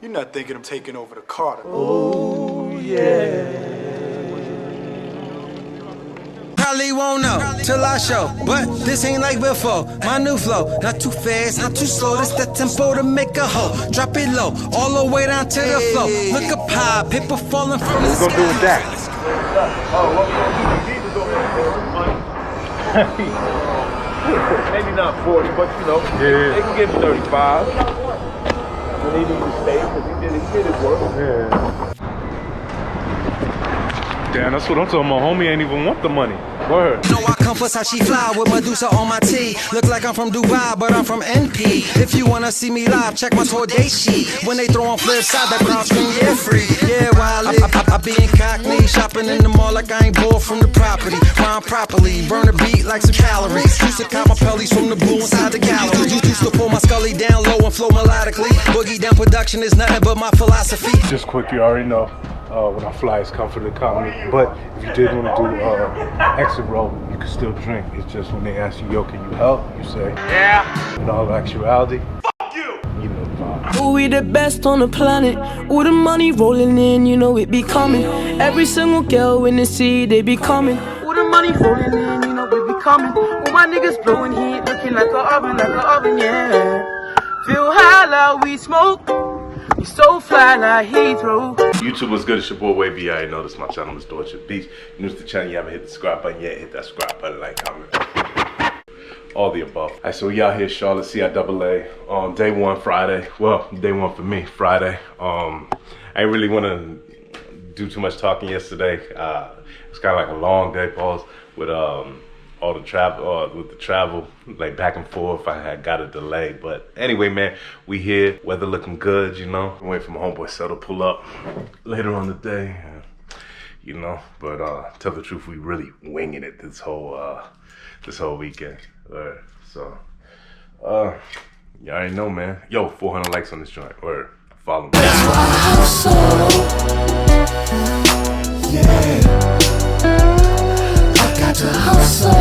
You're not thinking I'm taking over the Carter. Oh, yeah. Probably won't know till I show, but this ain't like before. My new flow, not too fast, not too slow. This the tempo to make a hoe. Drop it low, all the way down to the floor. Look up high, paper falling from the sky. What we gonna do with that? Maybe not 40, but you know, they can give him 35. And he needs to stay because he did his work. Yeah. Damn, that's what I'm talking about. Homie ain't even want the money. Word. You know I come Versace fly with Medusa on my tee. Look like I'm from Dubai, but I'm from NP. If you wanna see me live, check my tour day sheet. When they throw on flip side, that crowd scream, yeah, free. Yeah, while I live, I be in Cockney, shopping in the mall like I ain't bored from the property. Rhyme properly, burn a beat like some calories. Used to count my pellies from the blue inside the gallery. Used to pull my scully down low and flow melodically. Boogie down production is nothing but my philosophy. Just quick, you already know. When I fly, it's come for the comedy. But if you did want to do exit row, you can still drink. It's just when they ask you, yo, can you help? You say, yeah. In all actuality, fuck you. You know the vibe. Oh, we the best on the planet. All the money rolling in, you know it be coming. Every single girl in the city, they be coming. All the money rolling in, you know it be coming. All my niggas blowing heat, looking like a oven, yeah. Feel high like we smoke. We so fly like Heathrow. YouTube was good. It's your boy Wavy. You already know this. My channel is Dorch Beach. New to the channel, you haven't hit the subscribe button yet. Hit that subscribe button, like, comment. All the above. Alright, so we out here, Charlotte, Ciaa on day one, Friday. Well, day one for me, Friday. I ain't really want to do too much talking yesterday. It's kind of like a long day, pause, with all the travel, like back and forth. I had got a delay, but anyway, man, we here. Weather looking good, you know. I'm waiting for my homeboy Cell to pull up later on the day, you know. But tell the truth, we really winging it this whole weekend. So, you already know, man. Yo, 400 likes on this joint. Or follow me. That's why I hustle. Yeah. Got to hustle,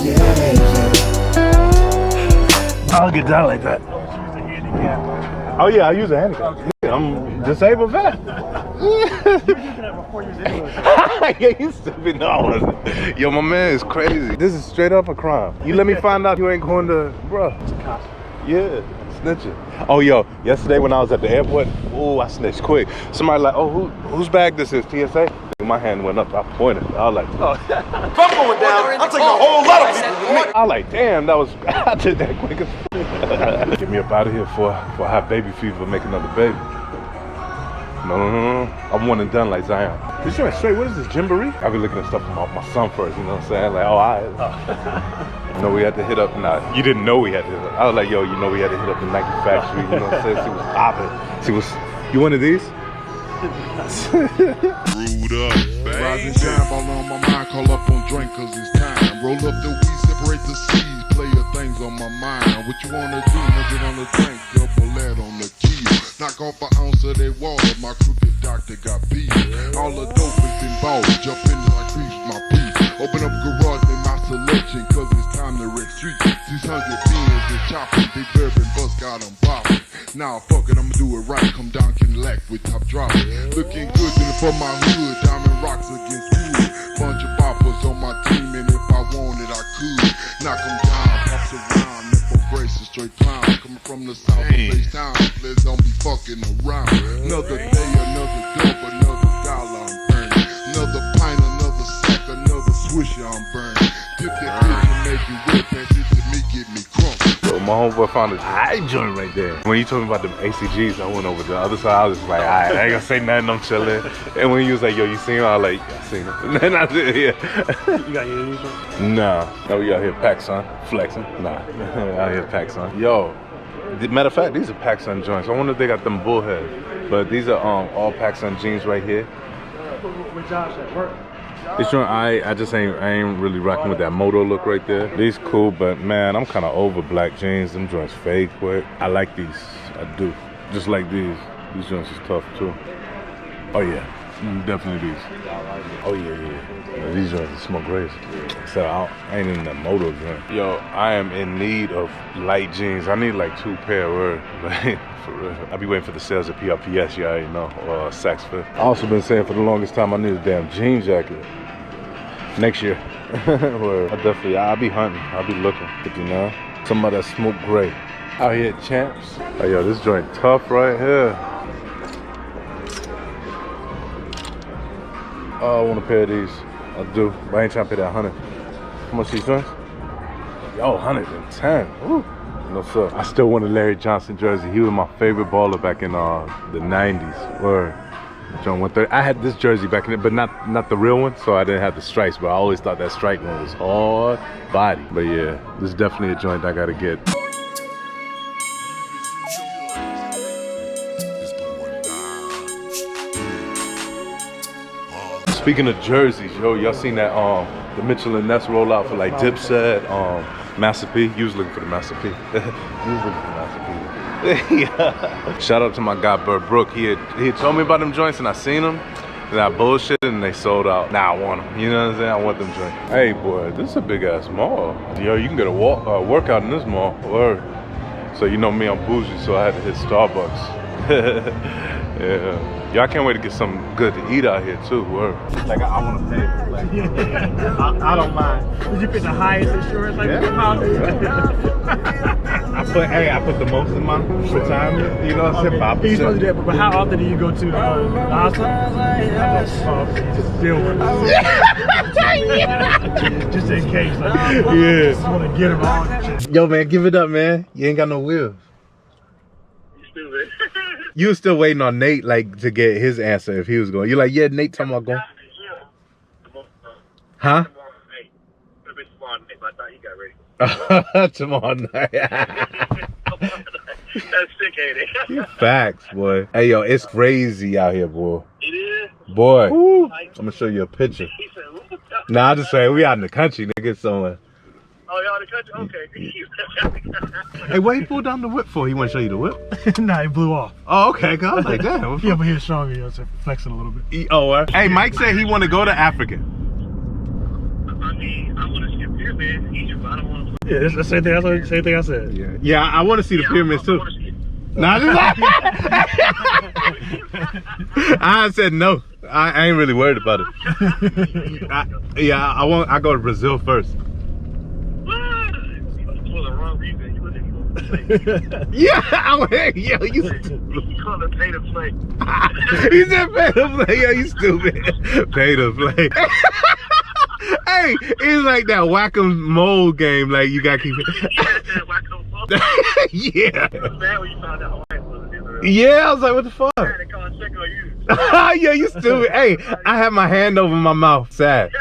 yeah, yeah. I'll get down like that. Oh yeah, I use a handicap. Yeah, I'm disabled vet. Yeah, you stupid. No, I wasn't. Yo, my man is crazy. This is straight up a crime. You let me find out you ain't going to, bruh. Yeah, snitching. Oh, yo, yesterday when I was at the airport, ooh, I snitched quick. Somebody like, oh, whose bag this is, TSA? My hand went up, I pointed. I was like, oh. If I'm going down, I'm taking a whole lot of people with me. I was like, damn, that was, I did that quick as Get me up out of here for I have baby fever, make another baby. No. I'm one and done like Zion. This joint straight, what is this, Gymboree? I be looking at stuff from my son first, you know what I'm saying? Like, oh, You know, we had to hit up, nah, you didn't know we had to hit up. I was like, yo, you know we had to hit up the Nike factory, you know what I'm saying? See what's popping. See what's, you one of these? Screwed up, rising shine, ball on my mind, call up on drink cause it's time. Roll up the weed, separate the seeds, player things on my mind. What you wanna do, 100 on the drink, double lead on the key. Knock off an ounce of that water, my crooked doctor got beat. All the dope is involved, jump in like grease, my piece. Open up garage, make my selection, cause it's time to wreck street. 600 beans and chopping, big bourbon bus got them bopping. Nah, fuck it, I'ma do it right. Come down, Cadillac with top drop. Looking good in for my hood. Diamond rocks against wood. Bunch of boppers on my team, and if I wanted, I could. Knock them down, pass around. Nipple braces, straight clown. Coming from the south of Face Town. Please don't be fucking around. Another day, another dope, another dollar I'm burning. Another pint, another sack, another swisher I'm burning. Dip that bitch and make it whip, and it to me, get me crunk. My homeboy found a high joint right there. When you told me about the ACGs, I went over to the other side. I was just like, alright, I ain't gonna say nothing, I'm chilling. And when he was like, yo, you seen him? I was like, I seen him. And then I said, yeah. You got your uniform? Nah. No, we out here PacSun, flexing. Nah, out here PacSun. Yo, matter of fact, these are PacSun joints. I wonder if they got them bullheads. But these are all PacSun jeans right here. Where Josh at work? This joint, I ain't really rocking with that moto look right there. These cool, but man, I'm kind of over black jeans. Them joints fade quick. I like these, I do. Just like these joints is tough too. Oh yeah, Definitely these. Oh yeah. These joints smoke great. So I ain't in the moto joint. Yo, I am in need of light jeans. I need like 2 pair of word. Like, for real. I be waiting for the sales at PRPS, you already know, or Saks Fifth. I also been saying for the longest time I need a damn jean jacket. Next year. Where I'll be hunting. I'll be looking. 59. Some of that smoke gray. Out here at Champs. Oh, yo, this joint tough right here. Oh, I want a pair of these. I do, but I ain't trying to pay that 100. How much these joints? Yo, 110. Ooh. No sir. I still want a Larry Johnson jersey. He was my favorite baller back in the 90s. Word. John 130. I had this jersey back in it, but not the real one, so I didn't have the stripes, but I always thought that stripe one was hard body. But yeah, this is definitely a joint I gotta get. Speaking of jerseys, yo, y'all seen that the Mitchell and Ness rollout for like Dipset, Master P? You was looking for the Master P. You was looking for Master P. Yeah. Shout out to my guy Bert Brook. He had told me about them joints and I seen them. And I bullshit and they sold out. Now I want them. You know what I'm saying? I want them joints. Hey boy, this is a big ass mall. Yo, you can get a workout in this mall. Word. So you know me, I'm bougie, so I had to hit Starbucks. Yeah. Y'all can't wait to get something good to eat out here too. Word. Like I want to pay. Like, I don't mind. Did you pick the highest insurance? Like, yeah. I put the most in my retirement. You know what I'm saying? 5%. He's supposed to do that, but how often do you go to the hospital? Just deal with it. Just in case. Like, yeah. Just want to get him on. Yo, man, give it up, man. You ain't got no wheels. You was still waiting on Nate, like, to get his answer if he was going. You're like, yeah, Nate talking about going. Huh? Tomorrow night. That's sick, ain't it? Facts, boy. Hey, yo, it's crazy out here, boy. It is? Boy, I'm gonna show you a picture. Nah, I just say we out in the country, nigga, somewhere. Oh, y'all in the country? Okay. Hey, what he pulled down the whip for? He want to show you the whip? Nah, he blew off. Oh, okay, I was like, damn. Yeah, but he's stronger, you know, so flexing a little bit. Hey, Mike said he want to go to Africa. I mean, I want to skip pyramids, Egypt, but I don't want to. Yeah, that's the same thing I said. Yeah, I want to see the pyramids too. Nah, I said no. I ain't really worried about it. I go to Brazil first. Yeah, yo, you stupid. He called it pay to play. He said pay to play. Yo, you stupid. Pay to play. Hey, it's like that whack-a-mole game. Like you gotta keep it. Yeah. Yeah, I was like, what the fuck? Yeah, you stupid. Hey, I had my hand over my mouth. Sad.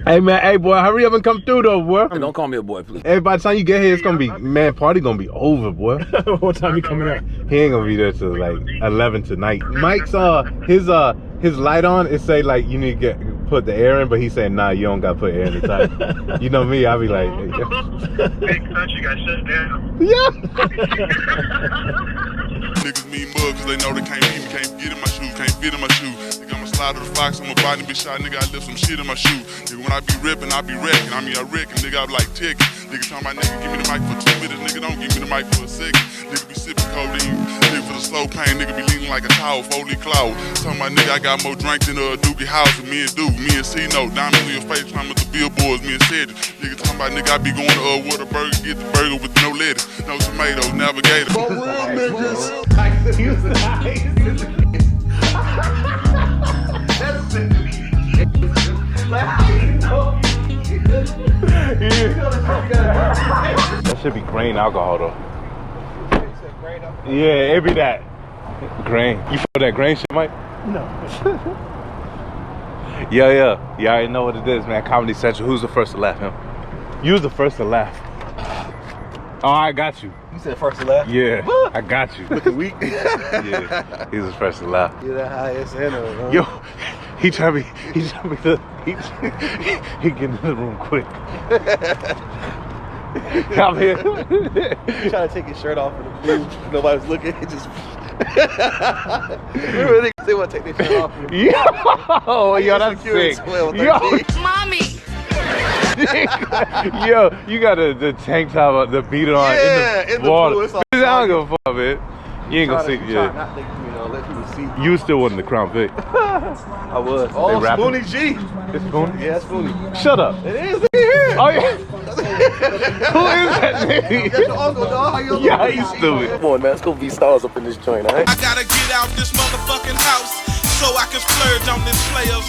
Hey man, hey boy, hurry up and come through though, boy. Hey, don't call me a boy, please. Hey, by the time you get here, it's gonna be, man, party gonna be over, boy. What time you coming out? He ain't gonna be there till like 11 tonight. Mike's his light on, it say like you need to put the air in, but he saying nah, you don't gotta put air in the tire. You know me, I be like, Hey, country got shut down. yeah. Niggas mean mug cause they know they can't beat me, can't get in my shoes, can't fit in my shoes. Nigga, I'ma slide to the fox, I'ma body bitch shot, nigga, I left some shit in my shoe. Nigga, when I be ripping, I be wrecking. I mean, I wrecking, nigga, I be like ticking. Nigga, tell my nigga, give me the mic for 2 minutes, nigga, don't give me the mic for a second. Nigga be sipping codeine, nigga for the slow pain, nigga be leaning like a towel, Foley cloud. Tell my nigga, I got more drink than a Doogie House, and me and Duke, me and C-Note, diamond in your face, climbing the billboards, me and Cedric. Nigga, talking about nigga, I be going to Whataburger, get the burger with no lettuce, no tomatoes, navigator. For real niggas. That should be grain alcohol though. Yeah, it be that. Grain. You feel that grain shit, Mike? No. Yeah, I already know what it is, man. Comedy Central. Who's the first to laugh? Him. You was the first to laugh. Oh, I got you. You said first to laugh? Yeah, I got you. Looking weak. Yeah, he was the first to laugh. You're the highest energy. Huh? Yo, he get in the room quick. I'm here. He trying to take his shirt off in the booth. Nobody was looking. He just. Remember niggas, they want to take their shirt off. Yo, that's sick. Mommy! Yo, you got the tank top, the beat on in the water. pool. I don't give a fuck, man. You ain't gonna see, Not think, let people see. You still wasn't the Crown Vic. I was. Oh, Spoonie G. It's Spoonie? Yeah, it's Spoonie. Shut up. It is. Look here. Oh, yeah. Who is that nigga? That's your uncle, dog. How you Yeah, he's stupid. Come on, man. Let's go be stars up in this joint, all right? I gotta get out this motherfucking house so I can splurge on this player's